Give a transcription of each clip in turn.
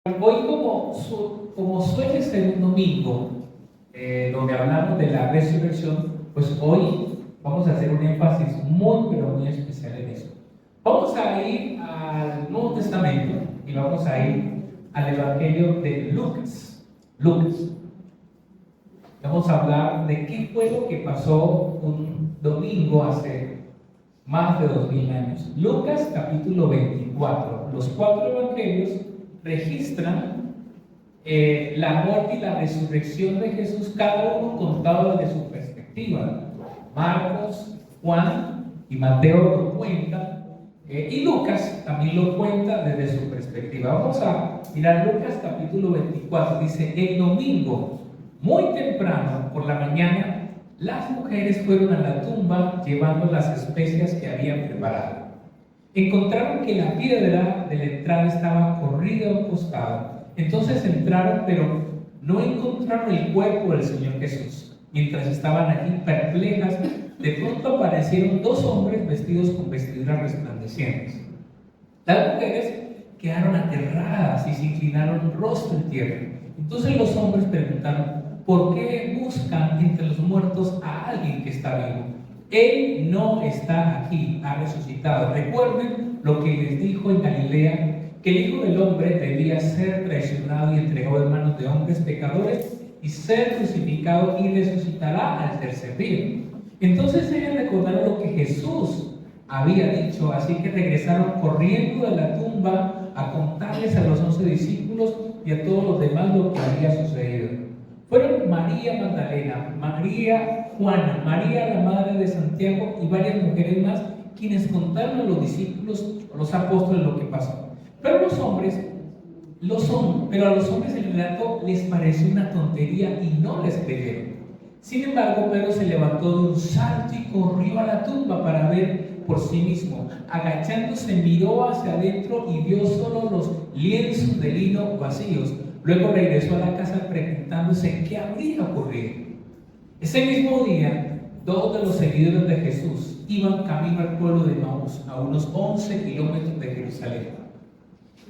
Hoy, como suele ser un domingo, donde hablamos de la resurrección, pues hoy vamos a hacer un énfasis muy, pero muy especial en eso. Vamos a ir al Nuevo Testamento y vamos a ir al Evangelio de Lucas. Vamos a hablar de qué fue lo que pasó un domingo hace más de 2000 años. Lucas capítulo 24. Los 4 evangelios registran la muerte y la resurrección de Jesús, cada uno contado desde su perspectiva. Marcos, Juan y Mateo lo cuentan, y Lucas también lo cuenta desde su perspectiva. Vamos a mirar Lucas capítulo 24. Dice: el domingo, muy temprano por la mañana, las mujeres fueron a la tumba llevando las especias que habían preparado. Encontraron que la piedra de la entrada estaba corrida a un costado. Entonces entraron, pero no encontraron el cuerpo del Señor Jesús. Mientras estaban allí perplejas, de pronto aparecieron 2 hombres vestidos con vestiduras resplandecientes. Las mujeres quedaron aterradas y se inclinaron rostro en tierra. Entonces los hombres preguntaron: ¿por qué buscan entre los muertos a alguien que está vivo? Él no está aquí, ha resucitado. Recuerden lo que les dijo en Galilea, que el Hijo del Hombre debía ser traicionado y entregado en manos de hombres pecadores y ser crucificado y resucitará al tercer día. Entonces ellos recordaron lo que Jesús había dicho, así que regresaron corriendo de la tumba a contarles a los 11 discípulos y a todos los demás lo que había sucedido. Fueron María Magdalena, María Juana, María la madre de Santiago y varias mujeres más quienes contaron a los discípulos o los apóstoles lo que pasó. Pero a los hombres el relato les pareció una tontería y no les creyeron. Sin embargo, Pedro se levantó de un salto y corrió a la tumba para ver por sí mismo. Agachándose, miró hacia adentro y vio solo los lienzos de lino vacíos. Luego regresó a la casa preguntándose qué habría ocurrido. Ese mismo día, 2 de los seguidores de Jesús iban camino al pueblo de Emaús, a unos 11 kilómetros de Jerusalén.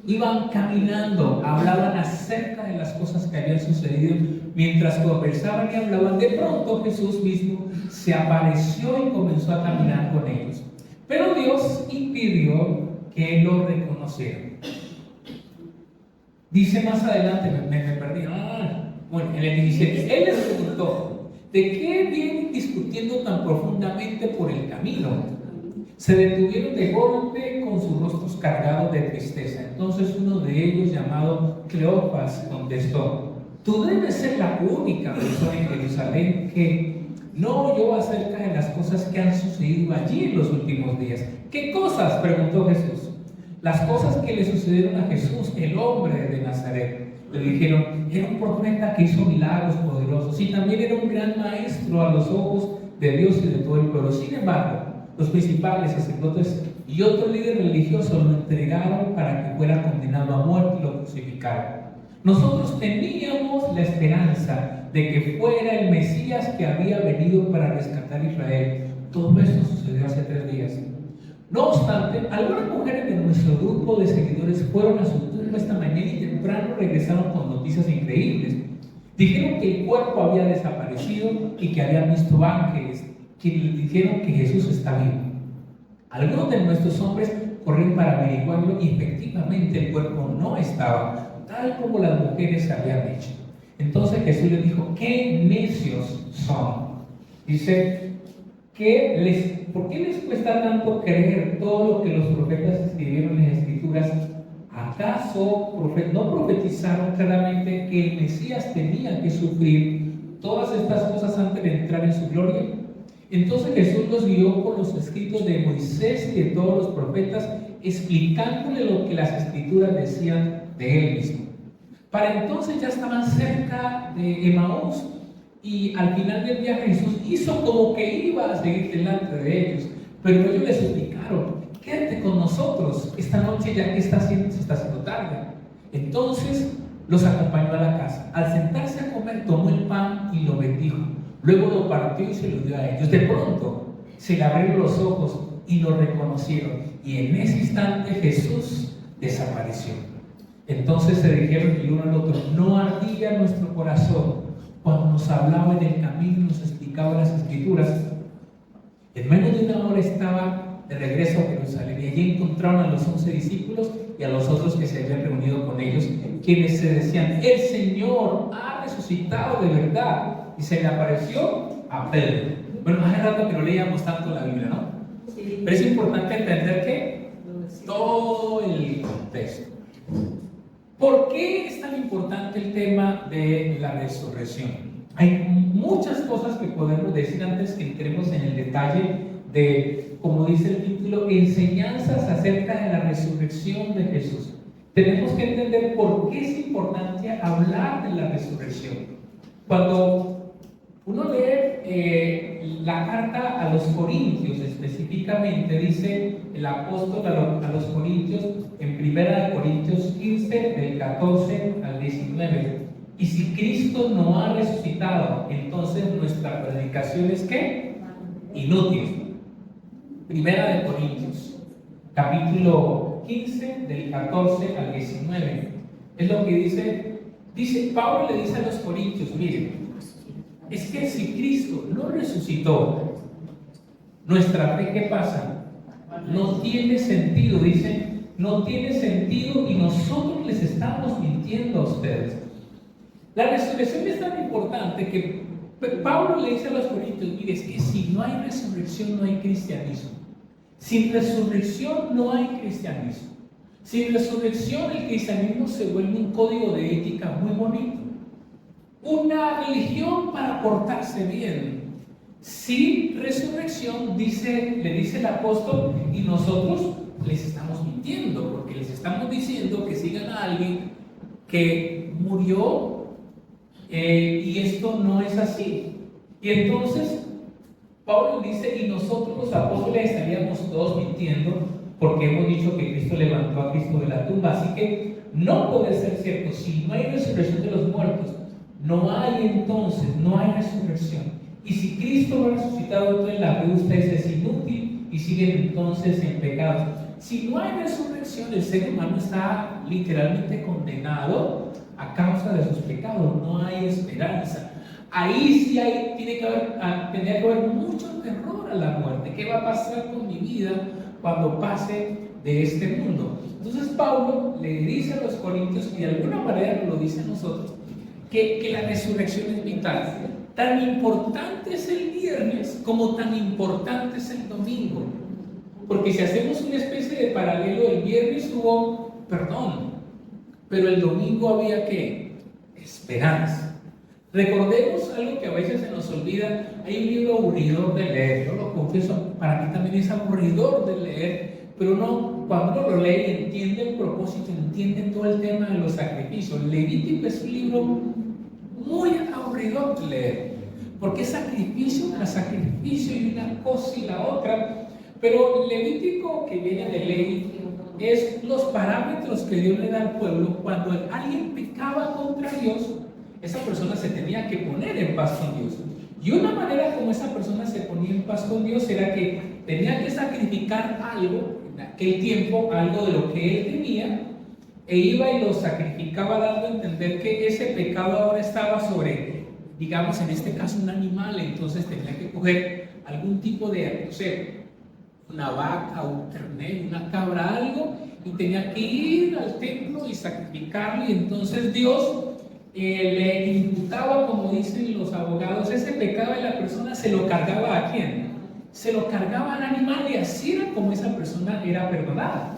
Iban caminando, hablaban acerca de las cosas que habían sucedido. Mientras conversaban y hablaban, de pronto Jesús mismo se apareció y comenzó a caminar con ellos. Pero Dios impidió que lo reconocieran. Dice más adelante, me perdí. Bueno, en el 17, Él les preguntó: ¿de qué vienen discutiendo tan profundamente por el camino? Se detuvieron de golpe con sus rostros cargados de tristeza. Entonces uno de ellos, llamado Cleofas, contestó: tú debes ser la única persona en Jerusalén que no oyó acerca de las cosas que han sucedido allí en los últimos días. ¿Qué cosas?, preguntó Jesús. Las cosas que le sucedieron a Jesús, el hombre de Nazaret. Le dijeron: era un profeta que hizo milagros poderosos y también era un gran maestro a los ojos de Dios y de todo el pueblo. Sin embargo, los principales sacerdotes y otros líderes religiosos lo entregaron para que fuera condenado a muerte y lo crucificaron. Nosotros teníamos la esperanza de que fuera el Mesías que había venido para rescatar a Israel. Todo esto sucedió hace 3 días. No obstante, algunas mujeres de nuestro grupo de seguidores fueron a su tumba esta mañana y temprano regresaron con noticias increíbles. Dijeron que el cuerpo había desaparecido y que habían visto ángeles quienes les dijeron que Jesús está vivo. Algunos de nuestros hombres corrieron para averiguarlo y efectivamente el cuerpo no estaba, tal como las mujeres habían dicho. Entonces Jesús les dijo: ¡qué necios son! Dice: ¿por qué les cuesta tanto creer todo lo que los profetas escribieron en las Escrituras? ¿Acaso no profetizaron claramente que el Mesías tenía que sufrir todas estas cosas antes de entrar en su gloria? Entonces Jesús los guió por los escritos de Moisés y de todos los profetas, explicándole lo que las Escrituras decían de él mismo. Para entonces ya estaban cerca de Emaús y al final del viaje Jesús hizo como que iba a seguir delante de ellos, pero ellos le suplicaron: quédate con nosotros esta noche, ya que se está haciendo tarde. Entonces los acompañó a la casa. Al sentarse a comer, tomó el pan y lo bendijo. Luego lo partió y se lo dio a ellos. De pronto se le abrieron los ojos y lo reconocieron, y en ese instante Jesús desapareció. Entonces se dijeron el uno al otro: ¿no ardía nuestro corazón cuando nos hablaba en el camino y nos explicaba las Escrituras? En menos de una hora estaba de regreso a Jerusalén, y allí encontraron a los 11 discípulos y a los otros que se habían reunido con ellos, quienes se decían: el Señor ha resucitado de verdad, y se le apareció a Pedro. Bueno, hace rato que no leíamos tanto la Biblia, ¿no? Sí. Pero es importante entender que todo el contexto. ¿Por qué es tan importante el tema de la resurrección? Hay muchas cosas que podemos decir antes que entremos en el detalle de, como dice el título, enseñanzas acerca de la resurrección de Jesús. Tenemos que entender por qué es importante hablar de la resurrección. Cuando uno lee la carta a los Corintios específicamente, dice el apóstol a los Corintios en 1 Corintios 15, del 14 al 19: y si Cristo no ha resucitado, entonces nuestra predicación es ¿qué? Inútil. 1 Corintios, capítulo 15, del 14 al 19. Es lo que dice Pablo, le dice a los Corintios: miren, es que si Cristo no resucitó, nuestra fe, ¿qué pasa? No tiene sentido, dicen, no tiene sentido, y nosotros les estamos mintiendo a ustedes. La resurrección es tan importante que Pablo le dice a los Corintios: mire, es que si no hay resurrección no hay cristianismo. Sin resurrección no hay cristianismo. Sin resurrección el cristianismo se vuelve un código de ética muy bonito, una religión para portarse bien. Sin resurrección, le dice el apóstol, y nosotros les estamos mintiendo, porque les estamos diciendo que sigan a alguien que murió, y esto no es así. Y entonces Pablo dice: y nosotros los apóstoles estaríamos todos mintiendo, porque hemos dicho que Cristo levantó a Cristo de la tumba. Así que no puede ser cierto. Si no hay resurrección de los muertos, no hay resurrección. Y si Cristo no ha resucitado, entonces la fe de ustedes es inútil y siguen entonces en pecado. Si no hay resurrección, el ser humano está literalmente condenado a causa de sus pecados. No hay esperanza. Ahí sí tendría que haber mucho terror a la muerte. ¿Qué va a pasar con mi vida cuando pase de este mundo? Entonces Pablo le dice a los Corintios, y de alguna manera lo dice a nosotros, que la resurrección es vital. Tan importante es el viernes como tan importante es el domingo. Porque si hacemos una especie de paralelo, el viernes hubo perdón, pero el domingo había ¿qué? Esperanza. Recordemos algo que a veces se nos olvida. Hay un libro aburridor de leer, yo lo confieso, para mí también es aburridor de leer, pero cuando uno lo lee y entiende el propósito, entiende todo el tema de los sacrificios. Levítico es un libro muy aburridor de leer, porque es sacrificio tras sacrificio y una cosa y la otra. Pero Levítico, que viene de ley, es los parámetros que Dios le da al pueblo. Cuando alguien pecaba contra Dios, esa persona se tenía que poner en paz con Dios. Y una manera como esa persona se ponía en paz con Dios era que tenía que sacrificar algo, en aquel tiempo, algo de lo que él tenía, e iba y lo sacrificaba, dando a entender que ese pecado ahora estaba sobre, digamos, en este caso un animal. Entonces tenía que coger algún tipo de, no sé, una vaca, un ternero, una cabra, algo, y tenía que ir al templo y sacrificarlo. Y entonces Dios le imputaba, como dicen los abogados, ese pecado de la persona, se lo cargaba ¿a quién? Se lo cargaba al animal, y así era como esa persona era perdonada.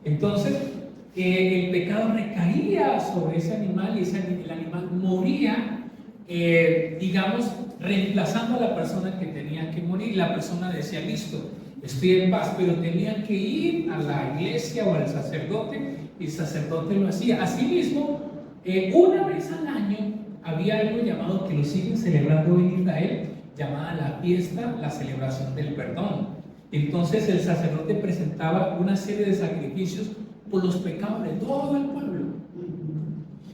Entonces el pecado recaía sobre ese animal, y el animal moría, digamos, reemplazando a la persona que tenía que morir. La persona decía: listo, estoy en paz, pero tenía que ir a la iglesia o al sacerdote, y el sacerdote lo hacía. Asimismo, una vez al año había algo llamado, que lo siguen celebrando hoy en Israel, llamada la fiesta, la celebración del perdón. Entonces el sacerdote presentaba una serie de sacrificios por los pecados de todo el pueblo.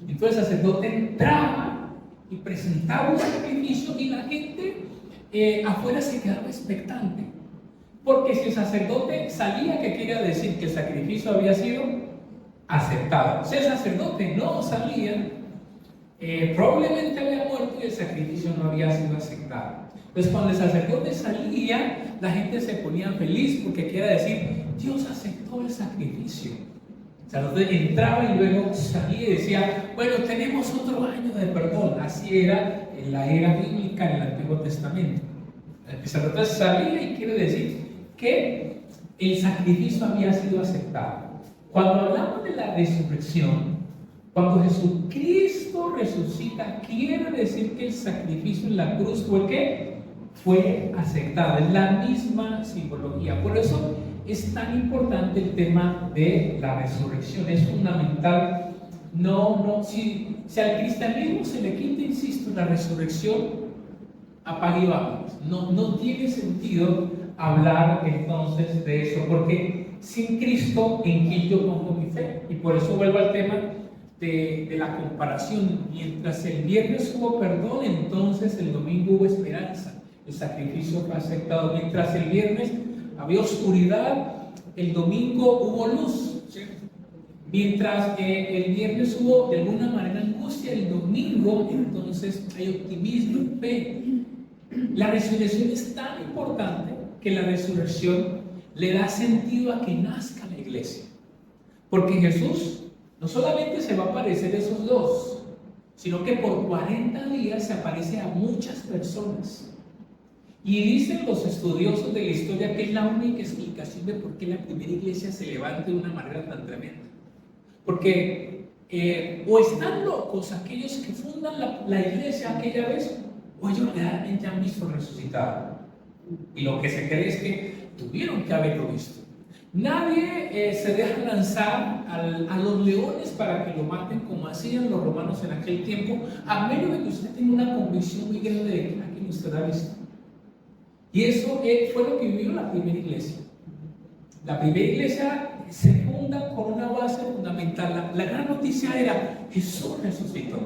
Entonces el sacerdote entraba y presentaba un sacrificio, y la gente afuera se quedaba expectante, porque si el sacerdote salía, ¿qué quería decir? Que el sacrificio había sido aceptado. Si el sacerdote no salía, probablemente había muerto y el sacrificio no había sido aceptado. Entonces, cuando el sacerdote salía, la gente se ponía feliz porque quiere decir, Dios aceptó el sacrificio. El sacerdote entraba y luego salía y decía, bueno, tenemos otro año de perdón. Así era en la era bíblica en el Antiguo Testamento. El sacerdote salía y quiere decir que el sacrificio había sido aceptado. Cuando hablamos de la resurrección, cuando Jesucristo resucita, quiere decir que el sacrificio en la cruz fue ¿qué? Fue aceptado. Es la misma simbología. Por eso es tan importante el tema de la resurrección. Es fundamental. Si al cristianismo se le quita, insisto, la resurrección, apague y vámonos. No tiene sentido hablar entonces de eso, porque sin Cristo, ¿en quién yo pongo mi fe? Y por eso vuelvo al tema de la comparación. Mientras el viernes hubo perdón, entonces el domingo hubo esperanza. El sacrificio fue aceptado. Mientras el viernes había oscuridad, el domingo hubo luz. Mientras el viernes hubo de alguna manera angustia, el domingo entonces hay optimismo y fe. La resurrección es tan importante que la resurrección le da sentido a que nazca la iglesia. Porque Jesús no solamente se va a aparecer a esos dos, sino que por 40 días se aparece a muchas personas. Y dicen los estudiosos de la historia que es la única explicación de por qué la primera iglesia se levanta de una manera tan tremenda. Porque o están locos aquellos que fundan la iglesia aquella vez, o ellos realmente han visto resucitado. Y lo que se cree es que tuvieron que haberlo visto. Nadie se deja lanzar a los leones para que lo maten como hacían los romanos en aquel tiempo, a menos de que usted tenga una convicción muy grande de que alguien usted ha visto. Y eso fue lo que vivió la primera iglesia. La primera iglesia se funda con una base fundamental. La gran noticia era Jesús resucitó.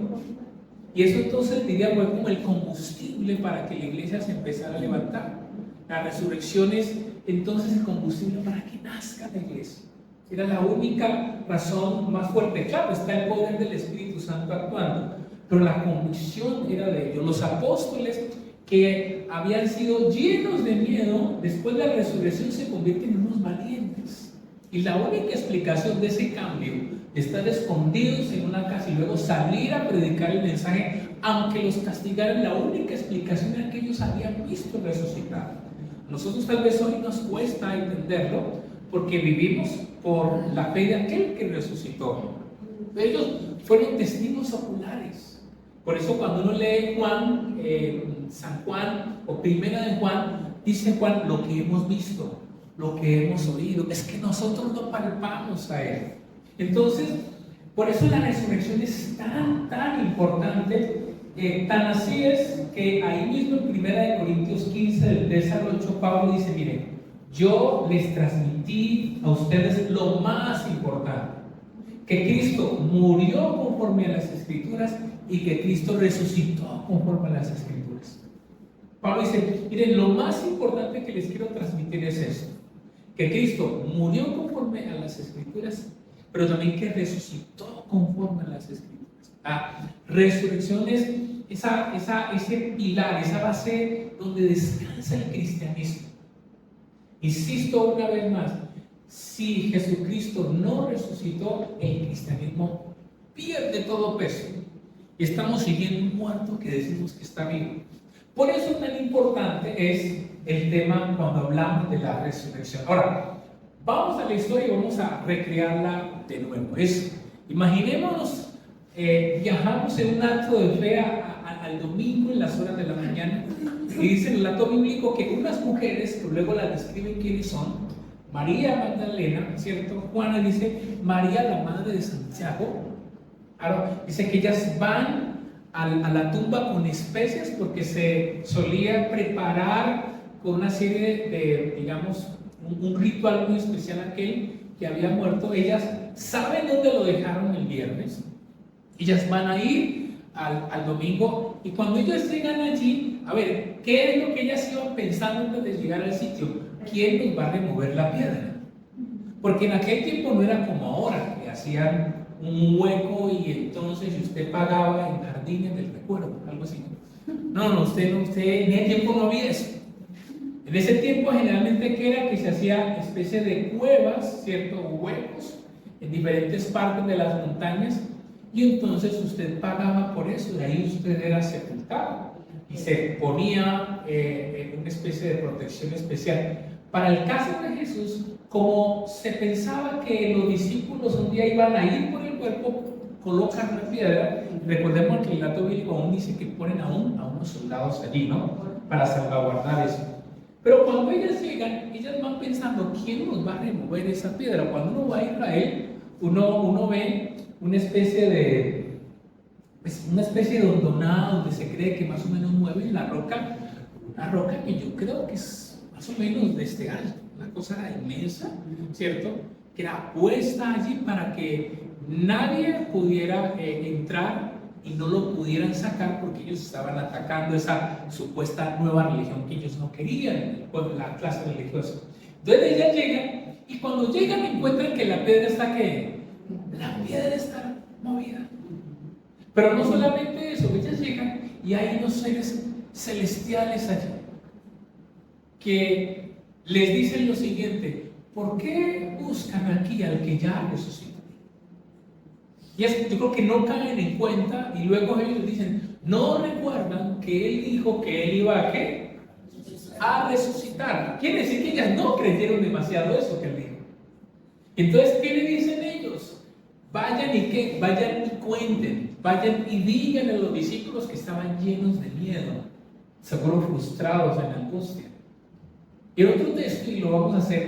Y eso entonces diríamos es como el combustible para que la iglesia se empezara a levantar. La resurrección es entonces el combustible para que nazca la iglesia. Era la única razón más fuerte. Claro, está el poder del Espíritu Santo actuando, pero la convicción era de ellos. Los apóstoles que habían sido llenos de miedo, después de la resurrección se convierten en unos valientes. Y la única explicación de ese cambio, de estar escondidos en una casa y luego salir a predicar el mensaje, aunque los castigaran, la única explicación era que ellos habían visto resucitar. Nosotros tal vez hoy nos cuesta entenderlo porque vivimos por la fe de aquel que resucitó. Ellos fueron testigos oculares. Por eso cuando uno lee Juan, San Juan o Primera de Juan, dice Juan, lo que hemos visto, lo que hemos oído, es que nosotros no palpamos a Él. Entonces, por eso la resurrección es tan importante. Tan así es que ahí mismo en 1 Corintios 15, del 3 al 8, Pablo dice, miren, yo les transmití a ustedes lo más importante, que Cristo murió conforme a las Escrituras y que Cristo resucitó conforme a las Escrituras. Pablo dice, miren, lo más importante que les quiero transmitir es esto, que Cristo murió conforme a las Escrituras, pero también que resucitó conforme a las Escrituras. La resurrección es ese pilar, esa base donde descansa el cristianismo. Insisto una vez más, si Jesucristo no resucitó, el cristianismo pierde todo peso y estamos siguiendo un muerto que decimos que está vivo. Por eso tan importante es el tema cuando hablamos de la resurrección. Ahora, vamos a la historia y vamos a recrearla de nuevo. Imaginémonos, viajamos en un acto de fe al domingo en las horas de la mañana y dice en el acto bíblico que unas mujeres, que luego las describen quiénes son, María Magdalena, ¿cierto? Juana dice María la madre de Santiago. Ahora, dice que ellas van a la tumba con especias porque se solía preparar con una serie de, digamos, un ritual muy especial aquel que había muerto. Ellas saben dónde lo dejaron el viernes. Ellas van a ir al domingo y cuando ellos llegan allí, a ver, ¿qué es lo que ellas iban pensando antes de llegar al sitio? ¿Quién nos va a remover la piedra? Porque en aquel tiempo no era como ahora, que así hacían un hueco y entonces usted pagaba en jardines del recuerdo, algo así. No, usted en ese tiempo no había eso. En ese tiempo generalmente que era que se hacía especie de cuevas, ¿cierto? O huecos en diferentes partes de las montañas y entonces usted pagaba por eso, de ahí usted era sepultado y se ponía una especie de protección especial. Para el caso de Jesús, como se pensaba que los discípulos un día iban a ir por el cuerpo, colocan una piedra. Recordemos que el relato bíblico aún dice que ponen a unos soldados allí, ¿no? Para salvaguardar eso. Pero cuando ellas llegan, ellas van pensando, ¿quién nos va a remover esa piedra? Cuando uno va a Israel, uno ve una especie de hondonada donde se cree que más o menos mueven la roca, una roca que yo creo que es más o menos de este alto, una cosa inmensa, ¿cierto? Que era puesta allí para que nadie pudiera entrar y no lo pudieran sacar porque ellos estaban atacando esa supuesta nueva religión que ellos no querían, la clase religiosa. Entonces ellas llegan y cuando llegan encuentran que la piedra está ¿qué? La piedra está movida. Pero no solamente eso, ellas llegan y hay unos seres celestiales allí que les dicen lo siguiente: ¿por qué buscan aquí al que ya resucitó? Y yo creo que no caen en cuenta y luego ellos dicen, no recuerdan que él dijo que él iba a ¿qué? A resucitar. Quiere decir que ellas no creyeron demasiado eso que él dijo. Entonces, ¿qué le dicen ellos? Vayan y cuenten, vayan y digan a los discípulos que estaban llenos de miedo, seguro frustrados en angustia. Y el otro texto, y lo vamos a hacer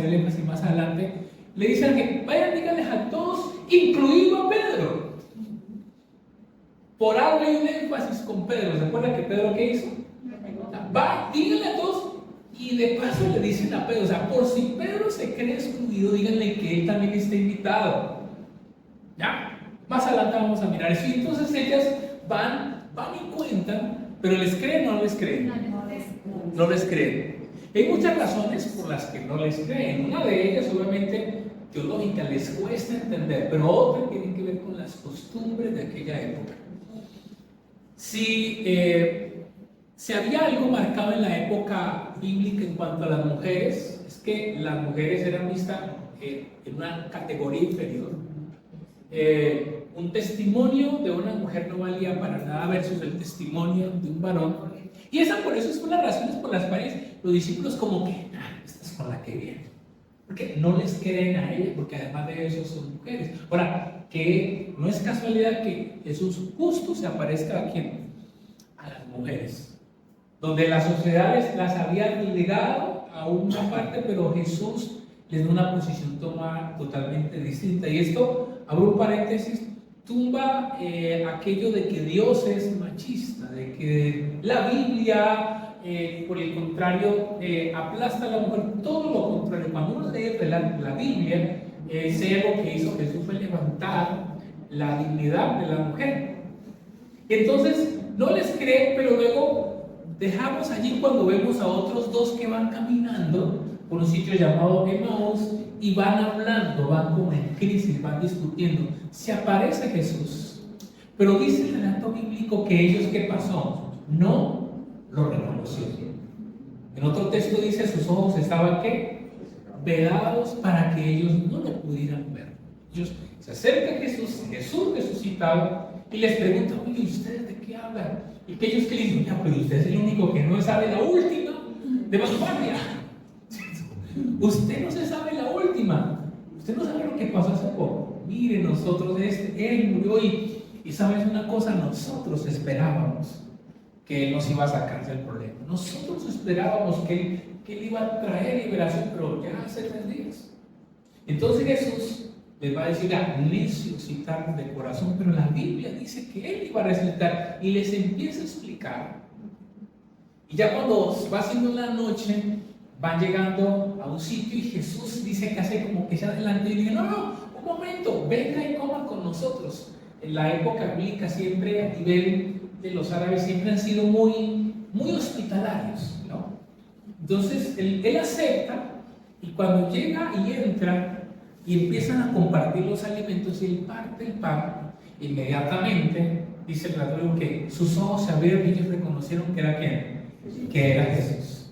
el énfasis más adelante, le dicen que vayan, díganles a todos, incluido a Pedro. Por algo hay un énfasis con Pedro. ¿Se acuerdan que Pedro qué hizo? Va, díganle a todos y de paso le dicen a Pedro, o sea, por si Pedro se cree excluido, díganle que él también está invitado. ¿Ya? Más adelante vamos a mirar eso. Y entonces ellas van y cuentan, pero ¿les creen o no les creen? No les creen. Hay muchas razones por las que no les creen. Una de ellas, obviamente, teológica, les cuesta entender, pero otra tiene que ver con las costumbres de aquella época. Si había algo marcado en la época bíblica en cuanto a las mujeres, es que las mujeres eran vistas en una categoría inferior. Un testimonio de una mujer no valía para nada versus el testimonio de un varón. Y por eso es una de las razones por las cuales los discípulos como que, esta es con la que viene. Porque no les creen a ella, porque además de eso son mujeres. Ahora, que no es casualidad que Jesús justo se aparezca a ¿quién? A las mujeres. Donde la sociedad las había relegado a una parte, pero Jesús les da una posición totalmente distinta. Y esto, abro un paréntesis, tumba aquello de que Dios es machista, de que la Biblia, por el contrario, aplasta a la mujer. Todo lo contrario, cuando uno lee la Biblia, algo que hizo Jesús fue levantar la dignidad de la mujer. Entonces, no les creen, pero luego dejamos allí cuando vemos a otros dos que van caminando por un sitio llamado Emaús y van hablando, van como en crisis, van discutiendo. Se aparece Jesús, pero dice el relato bíblico que ellos, ¿qué pasó? No lo reconocieron. En otro texto dice, sus ojos estaban ¿qué? Vedados para que ellos no lo pudieran ver. Ellos se acercan a Jesús resucitado, y les preguntan, oye, ¿ustedes de qué hablan? Y que ellos que les dicen, pero usted es el único que no sabe la última de vanguardia. Usted no se sabe la última. Usted no sabe lo que pasó hace poco. Mire, nosotros, él murió y sabes una cosa, nosotros esperábamos que él nos iba a sacar del problema. Nosotros esperábamos que él iba a traer liberación, pero ya hace 3 días. Entonces Jesús les va a decir a necios y tardos de corazón, pero la Biblia dice que él iba a resucitar y les empieza a explicar. Y ya cuando va siendo la noche, van llegando a un sitio y Jesús dice que hace como que se adelante y dice, no, un momento, venga y coma con nosotros. En la época bíblica siempre a nivel de los árabes siempre han sido muy hospitalarios, ¿no? Entonces él acepta y cuando llega y entra, y empiezan a compartir los alimentos y él parte el pan. Inmediatamente dice el relato que sus ojos se abrieron y ellos reconocieron que era ¿quién? Que era Jesús.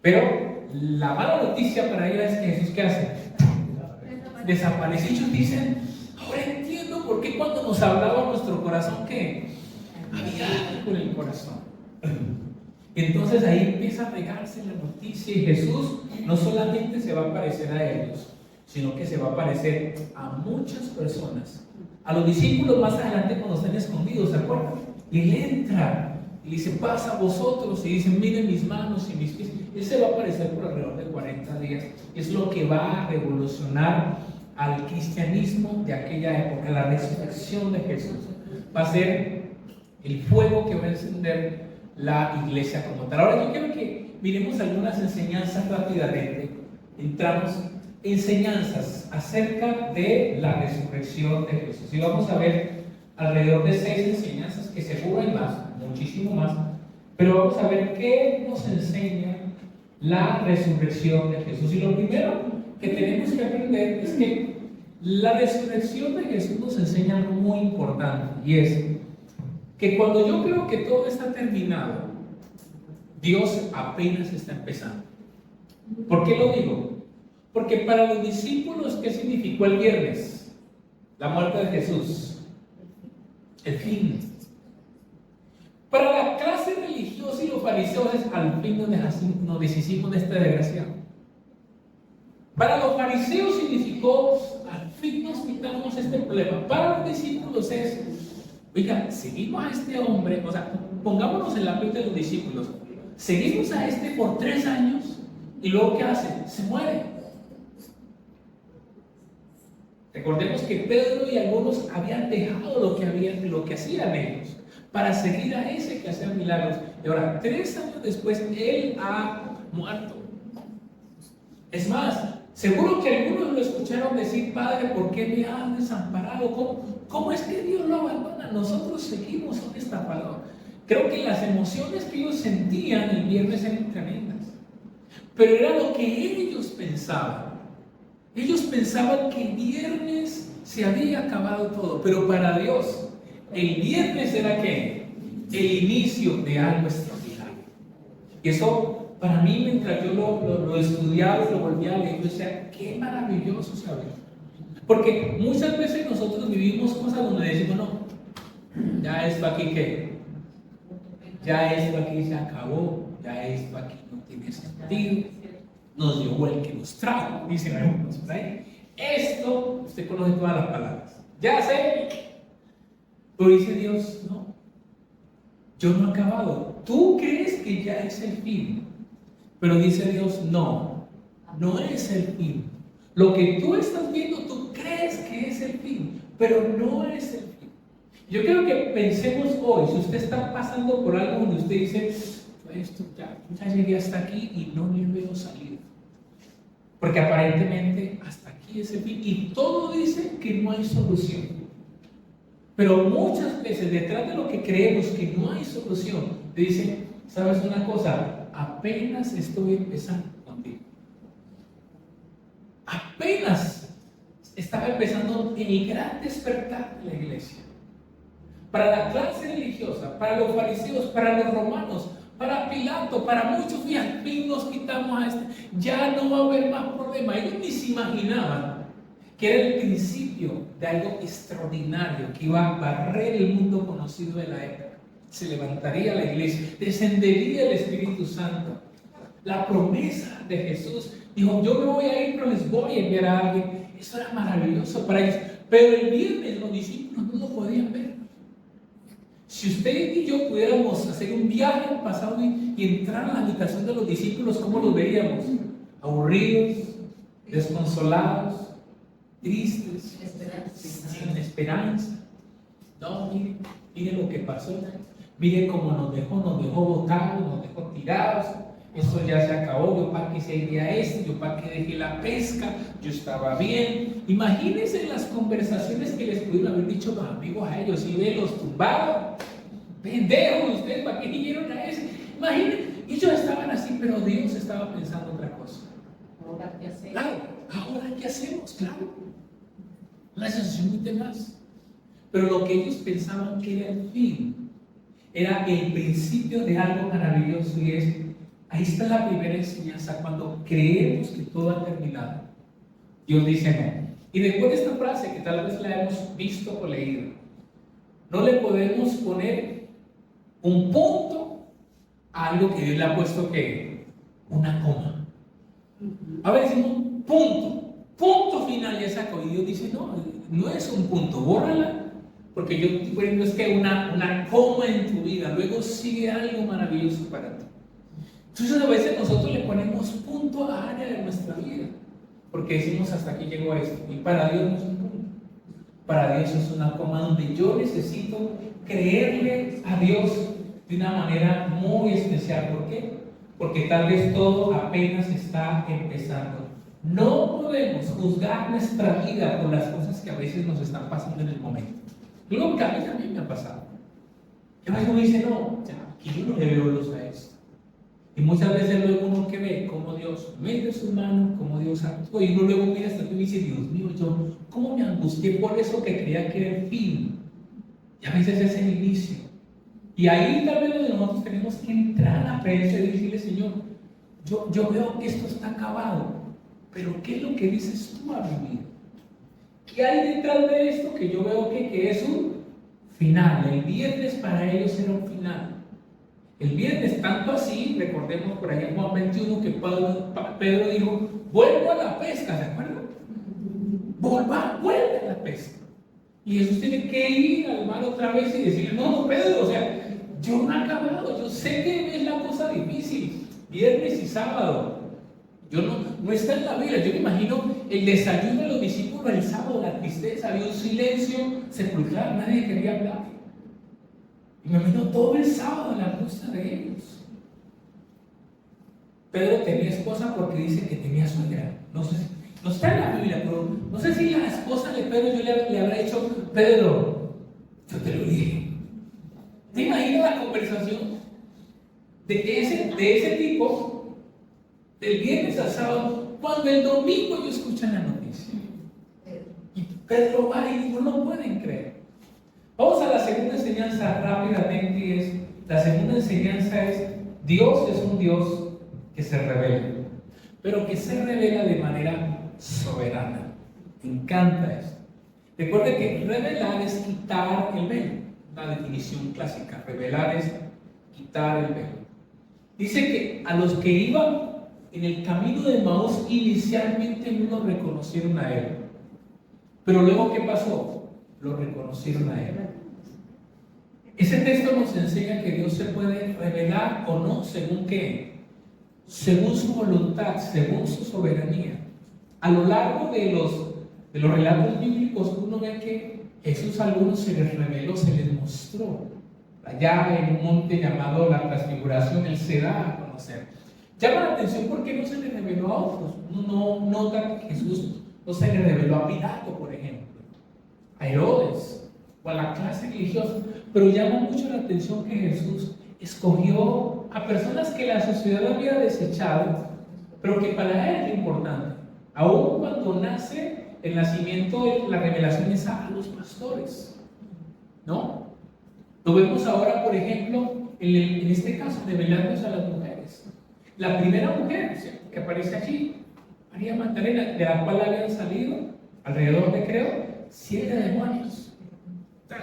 Pero la mala noticia para ellos es que Jesús ¿qué hace? Desaparece. Ellos dicen, ahora entiendo por qué cuando nos hablaba nuestro corazón que había algo en el corazón. Entonces ahí empieza a regarse la noticia y Jesús no solamente se va a aparecer a ellos, sino que se va a aparecer a muchas personas. A los discípulos más adelante cuando están escondidos, ¿se acuerdan? Y él entra y dice, pasa a vosotros, y dicen, miren mis manos y mis pies. Él se va a aparecer por alrededor de 40 días. Es lo que va a revolucionar al cristianismo de aquella época, la resurrección de Jesús. Va a ser el fuego que va a encender la iglesia como tal. Ahora yo quiero que miremos algunas enseñanzas rápidamente. Entramos enseñanzas acerca de la resurrección de Jesús. Y vamos a ver alrededor de 6 enseñanzas, que seguro hay más, muchísimo más, pero vamos a ver qué nos enseña la resurrección de Jesús. Y lo primero que tenemos que aprender es que la resurrección de Jesús nos enseña algo muy importante, y es que cuando yo creo que todo está terminado, Dios apenas está empezando. ¿Por qué lo digo? Porque para los discípulos, ¿qué significó el viernes? La muerte de Jesús. El fin. Para la clase religiosa y los fariseos es al fin nos deshicimos de este desgraciado. Para los fariseos significó al fin nos quitamos este problema. Para los discípulos es, oiga, seguimos a este hombre, o sea, pongámonos en la piel de los discípulos. Seguimos a este por 3 años y luego ¿qué hace? Se muere. Recordemos que Pedro y algunos habían dejado lo que hacían ellos para seguir a ese que hacía milagros. Y ahora, 3 años después, él ha muerto. Es más, seguro que algunos lo escucharon decir, Padre, ¿por qué me has desamparado? ¿Cómo es que Dios lo abandona? Nosotros seguimos con esta palabra. Creo que las emociones que ellos sentían el viernes eran tremendas. Pero era lo que ellos pensaban. Ellos pensaban que el viernes se había acabado todo, pero para Dios, el viernes era ¿qué? El inicio de algo extraordinario. Y eso, para mí, mientras yo lo estudiaba y lo volvía a leer, yo decía, qué maravilloso saber. Porque muchas veces nosotros vivimos cosas donde decimos, no, ya esto aquí ¿qué? Ya esto aquí se acabó, ya esto aquí no tiene sentido. Nos llegó el que nos trajo, dicen algunos por ahí. Esto, usted conoce todas las palabras. Ya sé. Pero dice Dios, no. Yo no he acabado. Tú crees que ya es el fin. Pero dice Dios, no. No es el fin. Lo que tú estás viendo, tú crees que es el fin. Pero no es el fin. Yo quiero que pensemos hoy, si usted está pasando por algo donde usted dice, esto ya llegué hasta aquí y no le veo salir. Porque aparentemente hasta aquí es el fin y todo dice que no hay solución. Pero muchas veces detrás de lo que creemos que no hay solución, te dicen, ¿sabes una cosa? Apenas estoy empezando contigo. Apenas estaba empezando el gran despertar de la iglesia. Para la clase religiosa, para los fariseos, para los romanos, para Pilato, para muchos, y al fin nos quitamos a este. Ya no va a haber más problema. Ellos ni se imaginaban que era el principio de algo extraordinario que iba a barrer el mundo conocido de la época. Se levantaría la iglesia, descendería el Espíritu Santo. La promesa de Jesús dijo, yo me voy a ir, pero les voy a enviar a alguien. Eso era maravilloso para ellos. Pero el viernes los discípulos no lo podían ver. Si usted y yo pudiéramos hacer un viaje al pasado y entrar a la habitación de los discípulos, ¿cómo los veríamos? Aburridos, desconsolados, tristes, sin esperanza. No, mire lo que pasó. Mire cómo nos dejó botados, nos dejó tirados. Esto ya se acabó. Yo para qué seguía esto, yo para qué dejé la pesca, yo estaba bien. Imagínense las conversaciones que les pudieron haber dicho los amigos a ellos. Y los tumbados, pendejos, ustedes para qué vinieron a ese. Imagínense, ellos estaban así, pero Dios estaba pensando otra cosa. Ahora, ¿qué hacemos? Claro, ahora ¿qué hacemos? Claro. Una sensación muy tenaz. Pero lo que ellos pensaban que era el fin, era el principio de algo maravilloso, y es, ahí está la primera enseñanza. Cuando creemos que todo ha terminado, Dios dice no. Y después de esta frase, que tal vez la hemos visto o leído, no le podemos poner un punto a algo que Dios le ha puesto, que una coma. A ver, decimos punto final, ya sacó. Y Dios dice, no, no es un punto, bórrala, porque yo estoy poniendo es que una coma en tu vida, luego sigue algo maravilloso para ti. Entonces a veces nosotros le ponemos punto a área de nuestra vida, porque decimos, hasta aquí llegó esto, y para Dios no es un punto. Para Dios es una coma donde yo necesito creerle a Dios de una manera muy especial. ¿Por qué? Porque tal vez todo apenas está empezando. No podemos juzgar nuestra vida por las cosas que a veces nos están pasando en el momento. Luego que a mí también me ha pasado. Que a veces uno dice, no, ya, aquí yo no le veo luz a esto. Y muchas veces luego uno que ve cómo Dios mete su mano, cómo Dios actúa, y uno luego mira hasta tú y dice, Dios mío, yo cómo me angustié por eso que creía que era el fin. Y a veces es el inicio. Y ahí tal vez nosotros tenemos que entrar a la presencia y decirle, Señor, yo veo que esto está acabado, pero ¿qué es lo que dices tú a mi vida? ¿Qué hay detrás de esto que yo veo que es un final? El viernes para ellos era un final. El viernes, tanto así, recordemos por ahí en Juan 21 que Pedro dijo, vuelvo a la pesca, ¿se acuerdan? Vuelve a la pesca. Y Jesús tiene que ir al mar otra vez y decirle, no, Pedro, o sea, yo no he acabado, yo sé que es la cosa difícil, viernes y sábado. Yo no está en la Biblia. Yo me imagino el desayuno de los discípulos el sábado, la tristeza, había un silencio sepulcral, nadie quería hablar. Y me imagino todo el sábado la angustia de ellos. Pedro tenía esposa porque dice que tenía suegra. No sé, no está en la Biblia, pero no sé si la esposa de Pedro yo le habrá dicho, Pedro, yo te lo dije. ¿Te imaginas la conversación de ese tipo? Del viernes al sábado, cuando el domingo ellos escuchan la noticia. Y Pedro va y dijo, no pueden creer. Vamos a la segunda enseñanza rápidamente, y la segunda enseñanza es, Dios es un Dios que se revela, pero que se revela de manera soberana. Me encanta esto. Recuerde que revelar es quitar el velo, la definición clásica. Revelar es quitar el velo. Dice que a los que iban en el camino de Maús inicialmente no lo reconocieron a él, pero luego ¿qué pasó? Lo reconocieron a él. Ese texto nos enseña que Dios se puede revelar o no, ¿según qué? Según su voluntad, según su soberanía. A lo largo de los relatos bíblicos uno ve que Jesús a algunos se les reveló, se les mostró. Allá en un monte llamado la Transfiguración, Él se da a conocer. Llama la atención porque no se le reveló a otros. Uno no nota que Jesús no se le reveló a Pilato, por ejemplo, a Herodes o a la clase religiosa, pero llama mucho la atención que Jesús escogió a personas que la sociedad había desechado, pero que para él era importante. Aún cuando nace el nacimiento, la revelación es a los pastores, ¿no? Lo vemos ahora, por ejemplo, en este caso, revelándose a las mujeres. La primera mujer, ¿cierto?, que aparece allí, María Magdalena, de la cual habían salido alrededor de, creo, 7 demonios.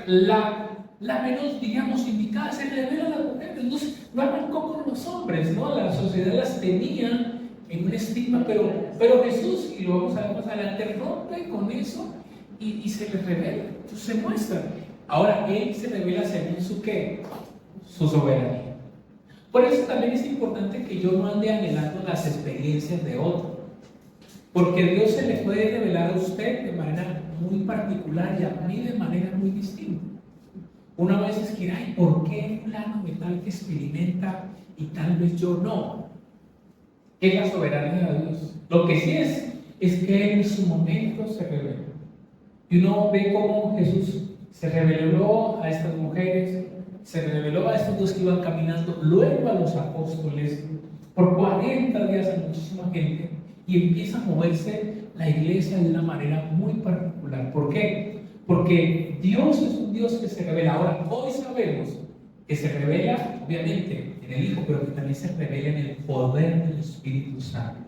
La menos, digamos, indicada, se revela a las mujeres. No arrancó con los hombres, ¿no? La sociedad las tenía en un estigma, pero Jesús, y lo vamos a ver más adelante, rompe con eso y se les revela. Entonces se muestra. Ahora Él se revela según su qué, su soberanía. Por eso también es importante que yo no ande anhelando las experiencias de otro, porque Dios se le puede revelar a usted de manera muy particular y a mí de manera muy distinta. Una vez es que, ay, ¿por qué fulano de tal que experimenta y tal vez yo no? Es la soberanía de Dios. Lo que sí es que Él en su momento se reveló. Y uno ve cómo Jesús se reveló a estas mujeres, se reveló a estos dos que iban caminando, luego a los apóstoles, por 40 días a muchísima gente, y empieza a moverse la iglesia de una manera muy particular. ¿Por qué? Porque Dios es un Dios que se revela. Ahora, hoy sabemos que se revela, obviamente, en el Hijo, pero que también se revela en el poder del Espíritu Santo.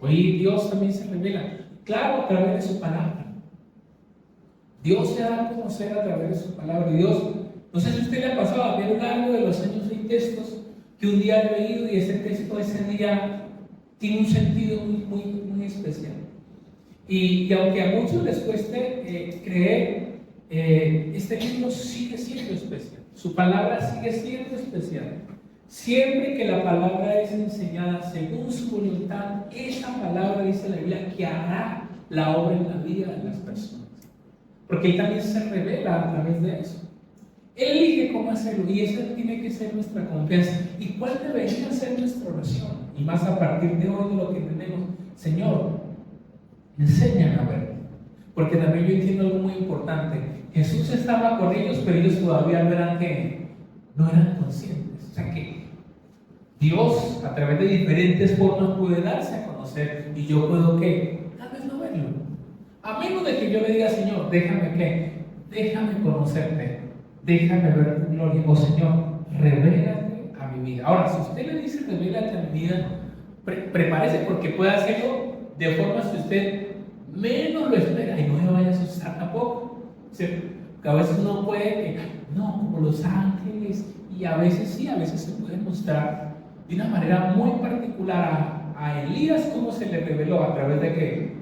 Hoy Dios también se revela, claro, a través de su palabra. Dios se da a conocer a través de su palabra. Dios, no sé si a usted le ha pasado, a lo largo de los años hay textos que un día he leído y ese texto ese día tiene un sentido muy especial. Y aunque a muchos les cueste creer, este libro sigue siendo especial. Su palabra sigue siendo especial. Siempre que la palabra es enseñada según su voluntad, esa palabra, dice la Biblia, que hará la obra en la vida de las personas. Porque Él también se revela a través de eso. Él elige cómo hacerlo y esa tiene que ser nuestra confianza. ¿Y cuál debería ser nuestra oración? Y más a partir de hoy de lo que tenemos. Señor, enséñame a ver. Porque también yo entiendo algo muy importante. Jesús estaba con ellos, pero ellos todavía no eran conscientes. O sea que Dios a través de diferentes formas puede darse a conocer y yo puedo ¿qué? Tal vez no verlo. A menos de que yo le diga, Señor, déjame conocerte, déjame ver tu gloria. O Señor, revélate a mi vida. Ahora, si usted le dice revélate a mi vida, prepárese porque puede hacerlo de formas que usted menos lo espera y no me vaya a asustar tampoco. ¿Cierto? Que a veces uno puede, no, como los ángeles, y a veces sí, a veces se puede mostrar de una manera muy particular a Elías cómo se le reveló a través de que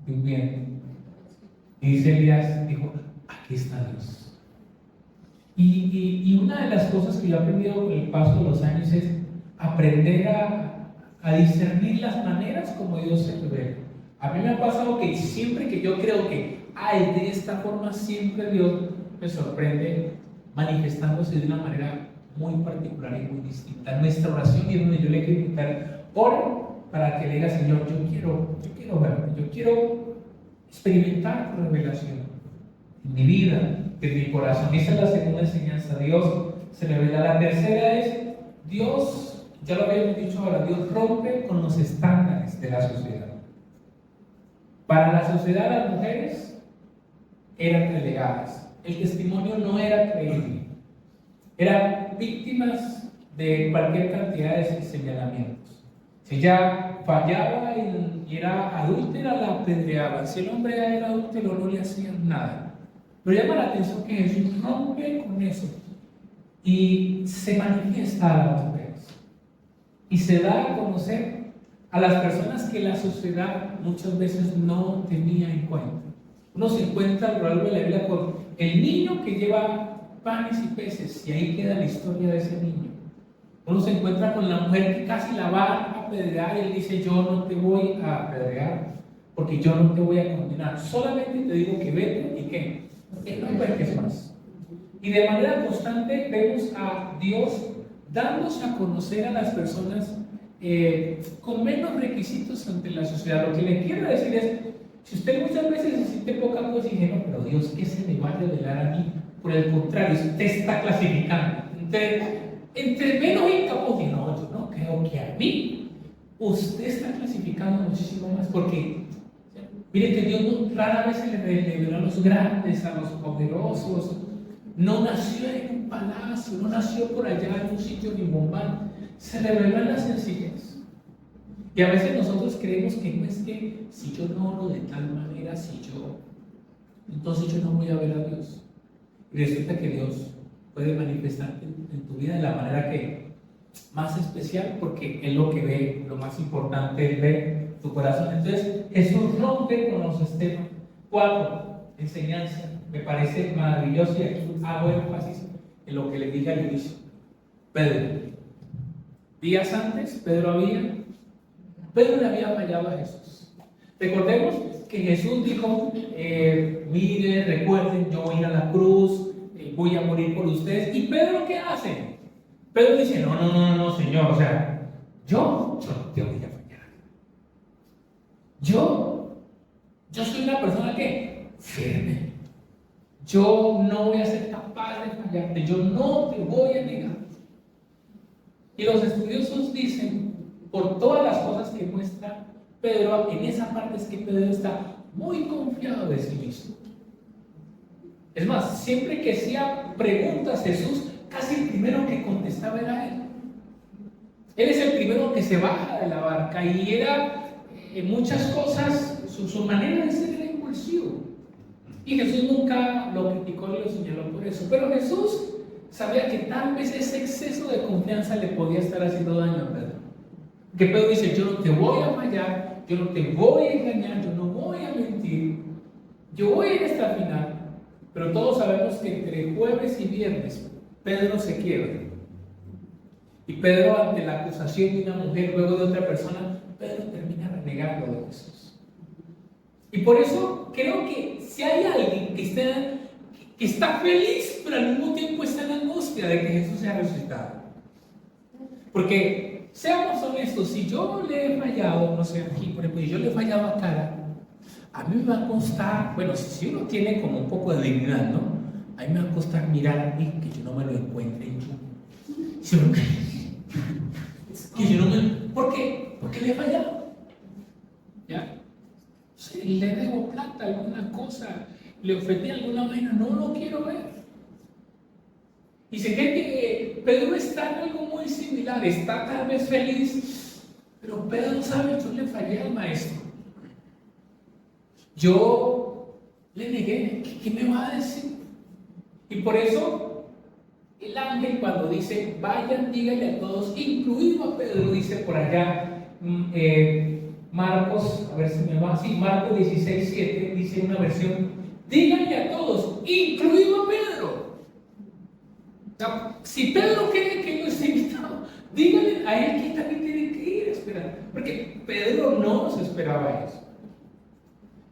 bien. Y dice Elías, dijo, aquí está Dios. Y una de las cosas que yo he aprendido con el paso de los años es aprender a discernir las maneras como Dios se revela. A mí me ha pasado que siempre que yo creo que de esta forma, siempre Dios me sorprende manifestándose de una manera muy particular y muy distinta. Nuestra oración, y es donde yo le quiero invitar, ora para que le diga, Señor, yo quiero verte, yo quiero experimentar tu revelación en mi vida, en mi corazón. Esa es la segunda enseñanza. Dios se revela. La tercera es, Dios, ya lo habíamos dicho ahora, Dios rompe con los estándares de la sociedad. Para la sociedad las mujeres eran relegadas, el testimonio no era creíble, eran víctimas de cualquier cantidad de señalamientos. Si ella fallaba y era adúltera, la apedreaban. Si el hombre era adúltero, no le hacían nada. Pero llama la atención que Jesús rompe con eso y se manifiesta a las mujeres y se da a conocer a las personas que la sociedad muchas veces no tenía en cuenta. Uno se encuentra a lo largo de la Biblia con el niño que lleva panes y peces, y ahí queda la historia de ese niño. Uno se encuentra con la mujer que casi la va a apedrear, y él dice, yo no te voy a apedrear, porque yo no te voy a condenar, solamente te digo que vete y que no peques más. Y de manera constante vemos a Dios dándose a conocer a las personas con menos requisitos ante la sociedad. Lo que le quiero decir es, si usted muchas veces se siente poca cosa y dice, no, pero Dios, ¿qué se me va a revelar a mí? Por el contrario, usted está clasificando. Entre menos incapaz, y no, yo no creo que a mí, usted está clasificando muchísimo más, porque mire que Dios rara vez se le reveló a los grandes, a los poderosos. No nació en un palacio, no nació por allá en un sitio rimbombante, se reveló en la sencillez. Y a veces nosotros creemos que no es que si yo no oro de tal manera, entonces yo no voy a ver a Dios. Y resulta que Dios puede manifestarte en tu vida de la manera que más especial, porque es lo que ve, lo más importante es ver tu corazón. Entonces, Jesús rompe con los estigmas. 4, enseñanza. Me parece maravilloso y aquí hago énfasis en lo que le dije al inicio. Pedro. Días antes, Pedro le había fallado a Jesús. Recordemos que Jesús dijo, mire, recuerden, yo voy a ir a la cruz, voy a morir por ustedes. ¿Y Pedro qué hace? Pedro dice, no, Señor, o sea, yo no te voy a fallar. Yo soy una persona que firme. Yo no voy a ser capaz de fallarte, yo no te voy a negar. Y los estudiosos dicen por todas las cosas que muestra Pedro, en esa parte es que Pedro está muy confiado de sí mismo. Es más, siempre que hacía preguntas Jesús, casi el primero que contestaba era él. Él es el primero que se baja de la barca y era en muchas cosas, su manera de ser era impulsivo. Y Jesús nunca lo criticó ni lo señaló por eso. Pero Jesús sabía que tal vez ese exceso de confianza le podía estar haciendo daño a Pedro. Que Pedro dice, yo no te voy a fallar, yo no te voy a engañar, yo no voy a mentir, yo voy a ir hasta el final. Pero todos sabemos que entre jueves y viernes Pedro se quiebra. Y Pedro, ante la acusación de una mujer, luego de otra persona, Pedro termina renegando de Jesús. Y por eso creo que si hay alguien que está feliz, pero al mismo tiempo está en angustia de que Jesús sea resucitado. Porque, seamos honestos, si yo le he fallado, no sé, aquí por ejemplo, si yo le he fallado a Cara, a mí me va a costar, bueno, si uno tiene como un poco de dignidad, ¿no? A mí me va a costar mirar a mí que yo no me lo encuentre en yo. Que yo no me... ¿Por qué? Porque le he fallado. ¿Ya? Si le debo plata, alguna cosa, le ofendí alguna vaina, no lo quiero ver. Y se cree que Pedro está en algo muy similar, está tal vez feliz, pero Pedro sabe, yo le fallé al maestro. Yo le negué, ¿qué me va a decir? Y por eso el ángel cuando dice, vayan, díganle a todos, incluido a Pedro, dice por allá, Marcos, a ver si me va, sí, Marcos 16:7, dice en una versión, díganle a todos, incluido a Pedro. O sea, si Pedro cree que no está invitado, díganle a él que también tiene que ir a esperar, porque Pedro no se esperaba eso.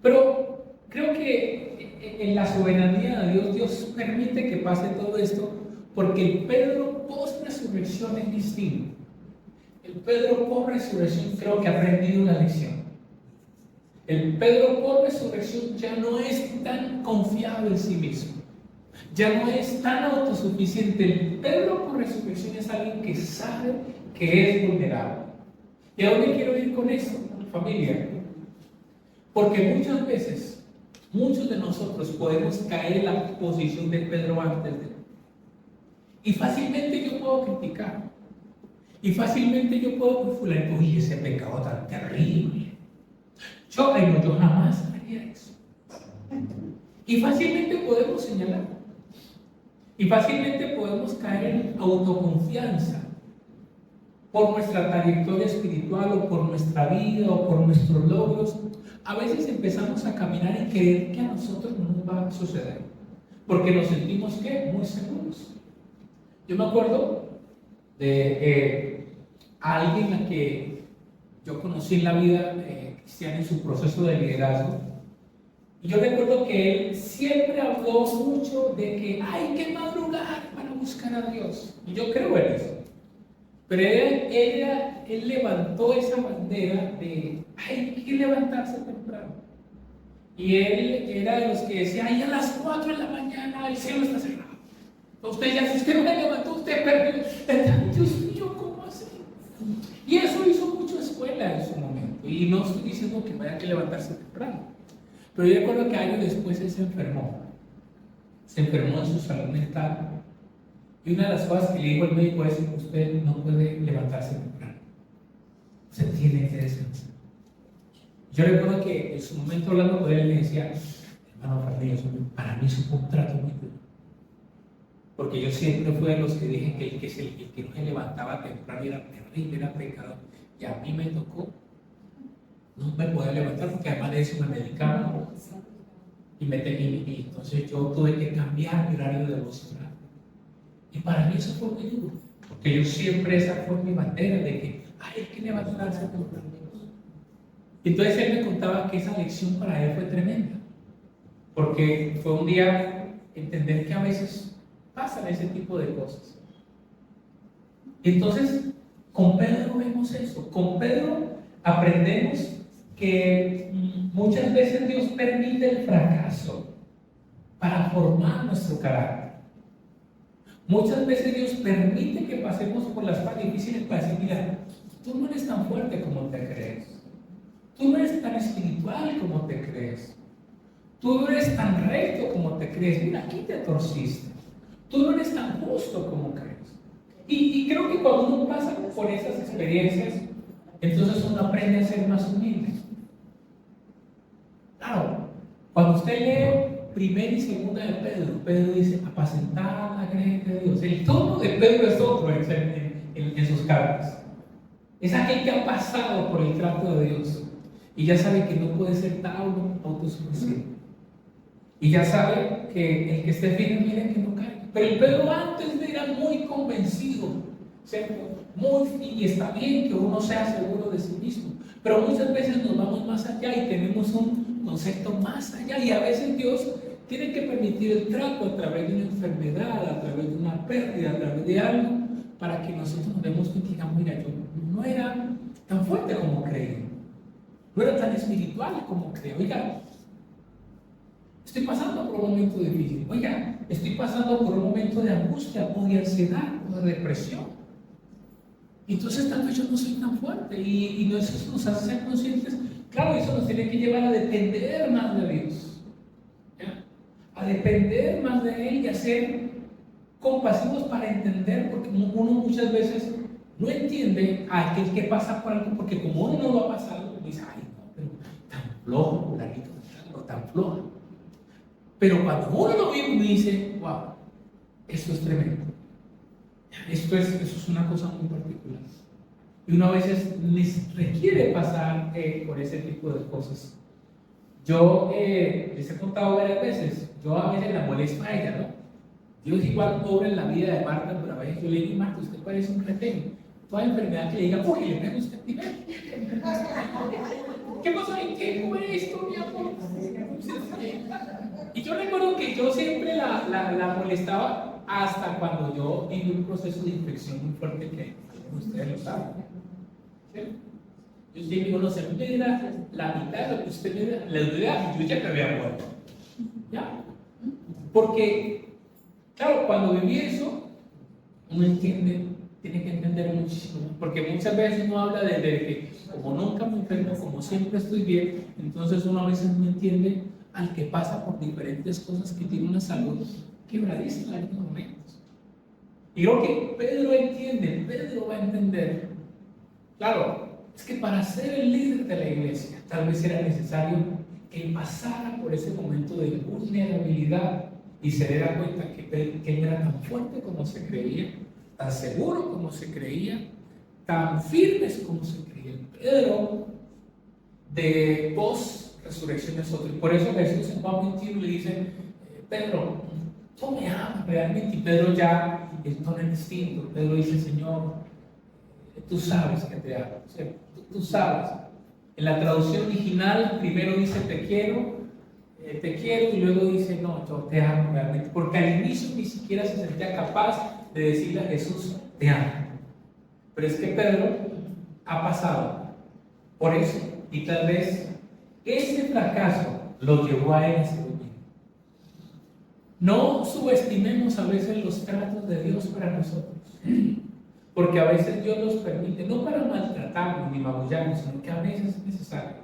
Pero creo que en la soberanía de Dios, Dios permite que pase todo esto, porque el Pedro post-resurrección es distinto. El Pedro post-resurrección creo que ha aprendido una lección. El Pedro post-resurrección ya no es tan confiado en sí mismo, ya no es tan autosuficiente. El Pedro post-resurrección es alguien que sabe que es vulnerable. ¿Y a dónde quiero ir con esto, familia? Porque muchas veces, muchos de nosotros podemos caer en la posición de Pedro antes de él. Y fácilmente yo puedo criticar. Y fácilmente yo puedo fulano, uy, ese pecado tan terrible. Yo jamás haría eso. Y fácilmente podemos señalar. Y fácilmente podemos caer en autoconfianza por nuestra trayectoria espiritual o por nuestra vida o por nuestros logros. A veces empezamos a caminar y creer que a nosotros no nos va a suceder, porque nos sentimos ¿qué? Muy seguros. Yo me acuerdo de alguien a que yo conocí en la vida cristiana en su proceso de liderazgo, y yo recuerdo que él siempre habló mucho de que hay que madrugar para buscar a Dios, y yo creo en eso. Pero él levantó esa bandera de hay que levantarse temprano. Y él era de los que decía, ay, a las 4 de la mañana el cielo está cerrado. Usted ya, si usted no se levantó, usted perdió. Dios mío, ¿cómo así? Y eso hizo mucho escuela en su momento. Y no estoy diciendo que vaya a que levantarse temprano. Pero yo recuerdo que años después él se enfermó. Se enfermó en su salud mental. Y una de las cosas que le dijo el médico es que usted no puede levantarse temprano. Usted tiene que descansar. Yo recuerdo que en su momento hablando con él le decía, hermano Fernillo, para mí es un contrato muy duro. Porque yo siempre fui de los que dije que el que no se levantaba temprano era terrible, era pecador. Y a mí me tocó no me podía levantar porque además de eso me medicaba. Y entonces yo tuve que cambiar mi horario de devocional. Y para mí eso fue muy duro, porque yo siempre esa fue mi bandera de que hay que levantarse temprano. Entonces él me contaba que esa lección para él fue tremenda, porque fue un día entender que a veces pasan ese tipo de cosas. Entonces con Pedro vemos eso, con Pedro aprendemos que muchas veces Dios permite el fracaso para formar nuestro carácter. Muchas veces Dios permite que pasemos por las más difíciles para decir, mira, Tú no eres tan fuerte como te crees. Tú no eres tan espiritual como te crees. Tú no eres tan recto como te crees. Mira, aquí te torciste. Tú no eres tan justo como crees. Y creo que cuando uno pasa por esas experiencias, entonces uno aprende a ser más humilde. Claro, cuando usted lee primera y segunda de Pedro, Pedro dice, apacentar la gente de Dios. El tono de Pedro es otro en sus cartas. Es aquel que ha pasado por el trato de Dios y ya sabe que no puede ser tan autosuficiente. Y ya sabe que el que esté firme, mire que no cae. Pero el Pedro antes era muy convencido, ¿cierto? Y está bien que uno sea seguro de sí mismo, pero muchas veces nos vamos más allá y tenemos un concepto más allá. Y a veces Dios tiene que permitir el trato a través de una enfermedad, a través de una pérdida, a través de algo, para que nosotros nos demos cuenta y digamos, mira, yo no era tan fuerte como creía, no era tan espiritual como creía. Oiga, estoy pasando por un momento difícil. Oiga, estoy pasando por un momento de angustia o de ansiedad o de depresión. Entonces tal vez yo no soy tan fuerte y eso nos hace ser conscientes. Claro, eso nos tiene que llevar a depender más de Dios, ¿ya? A depender más de Él y a ser compasivos para entender, porque uno muchas veces no entiende a aquel que pasa por algo, porque como uno no lo ha pasado, dice, ay, no, pero tan flojo, fulanito, tan floja. Pero cuando uno lo vive, uno dice, wow, esto es tremendo. Eso es una cosa muy particular. Y uno a veces requiere pasar por ese tipo de cosas. Yo les he contado varias veces, yo a veces la molesto a ella, ¿no? Dios igual obra en la vida de Marta, pero a veces yo le digo, Marta, usted parece un retén. Toda enfermedad que le diga, uy, le pega usted primero. ¿Qué pasa? ¿En qué fue esto, mi amor? Y yo recuerdo que yo siempre la molestaba hasta cuando yo viví un proceso de infección muy fuerte que ustedes lo saben. ¿Sí? Yo siempre digo, no sé, me da la mitad de lo que usted me da, la duda, yo ya me había muerto. ¿Ya? Porque, claro, cuando viví eso, uno entiende, tiene que entender muchísimo, porque muchas veces uno habla de que como nunca me enfermo, como siempre estoy bien, entonces uno a veces no entiende al que pasa por diferentes cosas, que tiene una salud quebradiza en algunos momentos. Y creo que Pedro entiende, Pedro va a entender. Claro, es que para ser el líder de la iglesia, tal vez era necesario que él pasara por ese momento de vulnerabilidad y se diera cuenta que él no era tan fuerte como se creía, tan seguro como se creía, tan firmes como se creía. Pedro, de post-resurrección es otro. Y por eso Jesús en Juan 21 le dice, Pedro, tú me amas realmente. Y Pedro ya, el tono es distinto. Pedro dice, Señor, tú sabes que te amo. Tú sabes. En la traducción original, primero dice te quiero, y luego dice, no, yo te amo realmente. Porque al inicio ni siquiera se sentía capaz de decirle a Jesús, te amo. Pero es que Pedro ha pasado por eso, y tal vez ese fracaso lo llevó a él a ser humilde. No subestimemos a veces los tratos de Dios para nosotros, porque a veces Dios los permite, no para maltratarnos ni magullarnos, sino que a veces es necesario,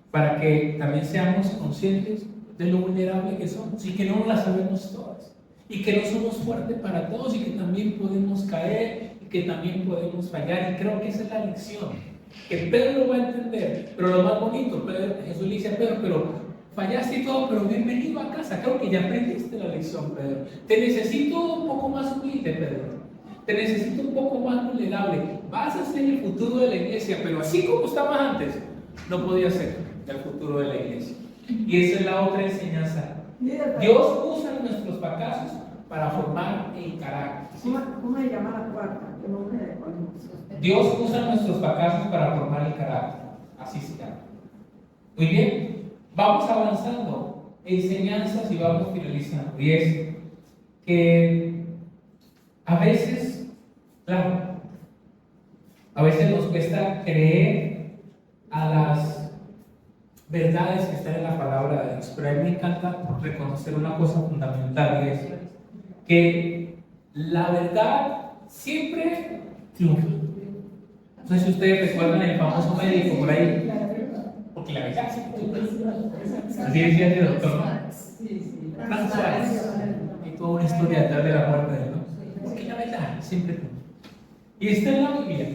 para que también seamos conscientes de lo vulnerable que somos y que no las sabemos todas, y que no somos fuertes para todos, y que también podemos caer, y que también podemos fallar. Y creo que esa es la lección que Pedro lo va a entender. Pero lo más bonito, Jesús le dice a Pedro, pero fallaste y todo, pero bienvenido a casa. Creo que ya aprendiste la lección, Pedro. Te necesito un poco más humilde, Pedro. Te necesito un poco más vulnerable. Vas a ser el futuro de la iglesia, pero así como estabas antes, no podía ser el futuro de la iglesia. Y esa es la otra enseñanza. Dios usa nuestros fracasos para formar el carácter. ¿Cómo se llama la cuarta? Dios usa nuestros fracasos para formar el carácter. Así se llama. Muy bien, vamos avanzando. Enseñanzas y vamos finalizando. Y es que a veces, claro, a veces nos cuesta creer a las verdades que están en la palabra de Dios, pero a mí me encanta reconocer una cosa fundamental, y es que la verdad siempre triunfa. No sé si ustedes recuerdan el famoso médico por ahí, porque la verdad, así decía el doctor, ¿no? Frank Suárez, y toda una historia detrás de la muerte de él, ¿no? Porque la verdad siempre cumple. Y está en la Biblia.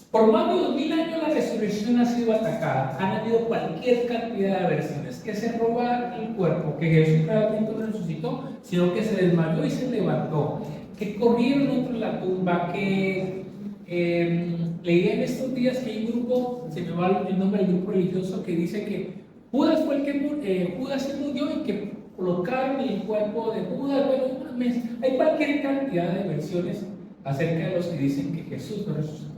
Por más de 2000 años la resurrección ha sido atacada. Han habido cualquier cantidad de versiones. Que se roba el cuerpo, que Jesús realmente no resucitó, sino que se desmayó y se levantó. Que corrieron otros la tumba, que leí en estos días que hay un grupo, se me va el nombre del grupo religioso, que dice que Judas fue el que Judas se murió y que colocaron el cuerpo de Judas. Bueno, hay cualquier cantidad de versiones acerca de los que dicen que Jesús no resucitó.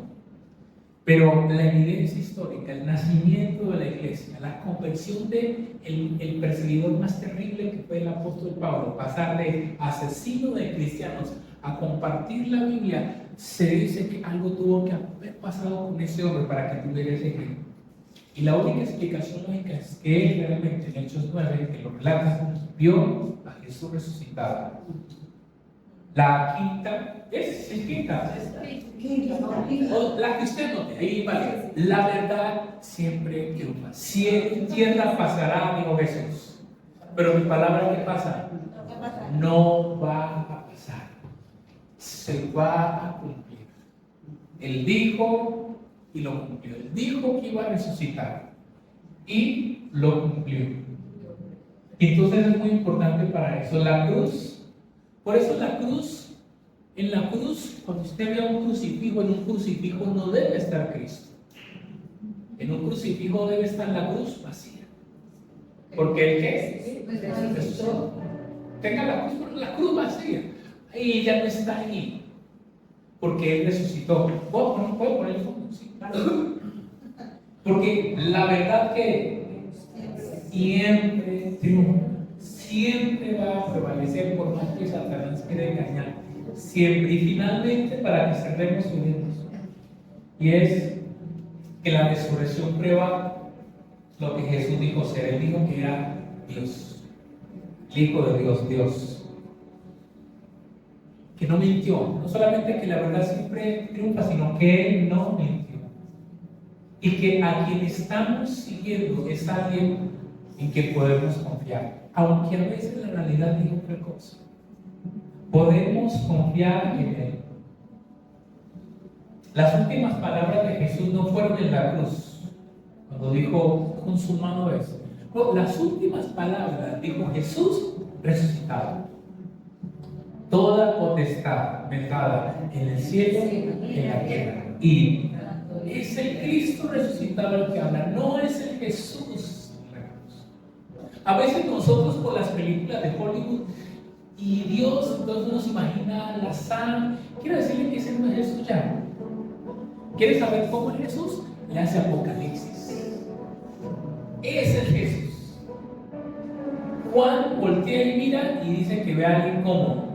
Pero la evidencia histórica, el nacimiento de la iglesia, la conversión de el perseguidor más terrible que fue el apóstol Pablo, pasar de asesino de cristianos a compartir la Biblia, se dice que algo tuvo que haber pasado con ese hombre para que tuviera ese ejemplo. Y la única explicación lógica es que él realmente en Hechos 9, que lo relata, vio a Jesús resucitado. La quinta, es quinta. La que usted note, ahí vale. La verdad siempre triunfa. Cielo y tierra pasará, dijo Jesús. Pero mi palabra, ¿qué pasa? No va a pasar. Se va a cumplir. Él dijo y lo cumplió. Él dijo que iba a resucitar y lo cumplió. Entonces es muy importante para eso. La cruz. Por eso en la cruz, cuando usted vea un crucifijo, en un crucifijo no debe estar Cristo. En un crucifijo debe estar la cruz vacía. Porque el que resucitó. Tenga la cruz vacía. Ahí ya no está ahí. Porque Él resucitó. ¿Puedo poner el fondo? Sí, claro. Porque la verdad que siempre triunfa. Siempre va a prevalecer por más que Satanás quiera engañar. Siempre. Y finalmente, para que cerremos unidos, y es que la resurrección prueba lo que Jesús dijo ser. Él dijo que era Dios, el Hijo de Dios, Dios, que no mintió. No solamente que la verdad siempre triunfa, sino que Él no mintió. Y que a quien estamos siguiendo es alguien en que podemos confiar. Aunque a veces la realidad diga otra cosa, podemos confiar en Él. Las últimas palabras de Jesús no fueron en la cruz, cuando dijo consumado es. No, las últimas palabras dijo Jesús resucitado. Toda potestad me dada en el cielo y en la tierra. Y es el Cristo resucitado el que habla, no es el Jesús. A veces nosotros por las películas de Hollywood y Dios entonces nos imagina la sangre. Quiero decirle que ese no es Jesús ya. ¿Quieres saber cómo es Jesús? Le hace Apocalipsis. Ese es Jesús. Juan voltea y mira y dice que ve a alguien como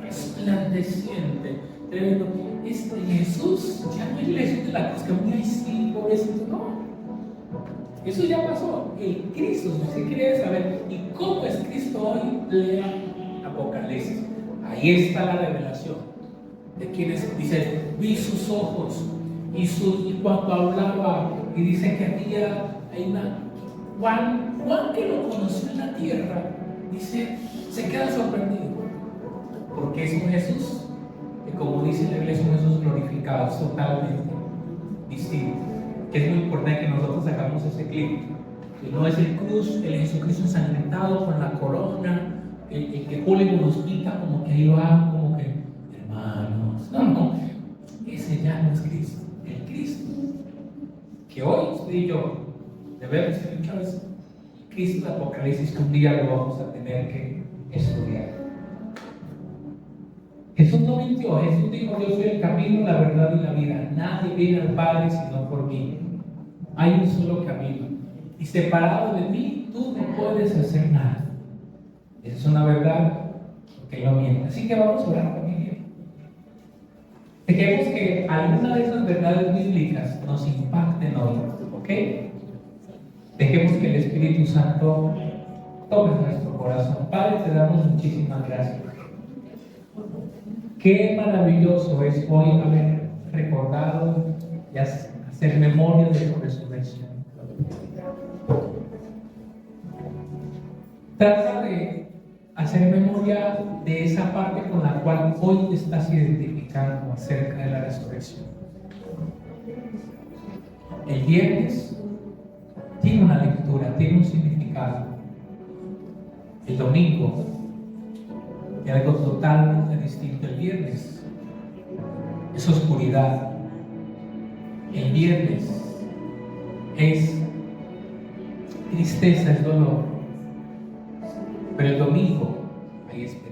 resplandeciente, tremendo. Este Jesús ya no es el Jesús de la cruz que mira y sí, pobrecito, no. Eso ya pasó. El Cristo, si quiere saber y cómo es Cristo hoy, lea Apocalipsis. Ahí está la revelación de quienes dice, vi sus ojos y cuando hablaba y dice que hay una Juan que lo conoció en la tierra, dice, se queda sorprendido porque es un Jesús que, como dice la iglesia, es un Jesús glorificado, es totalmente distinto. Que es muy importante que nosotros sacamos ese clip, que no es el Jesucristo ensangrentado con la corona, el que Hollywood nos pinta como que ahí va, como que hermanos, no, ese ya no es Cristo. El Cristo que hoy usted y yo debemos escuchar es el Cristo de Apocalipsis, que un día lo vamos a tener que estudiar. Jesús no mintió. Jesús dijo, yo soy el camino, la verdad y la vida. Nadie viene al Padre sino por mí. Hay un solo camino. Y separado de mí, tú no puedes hacer nada. Esa es una verdad que no miente. Así que vamos a orar, familia. Dejemos que alguna de esas verdades bíblicas nos impacten hoy. ¿Ok? Dejemos que el Espíritu Santo tome nuestro corazón. Padre, te damos muchísimas gracias. Qué maravilloso es hoy haber recordado y hacer memoria de tu resurrección. Trata de hacer memoria de esa parte con la cual hoy te estás identificando acerca de la resurrección. El viernes tiene una lectura, tiene un significado. El domingo tiene algo totalmente distinto. El viernes es oscuridad. El viernes es tristeza, es dolor. Pero el domingo hay esperanza.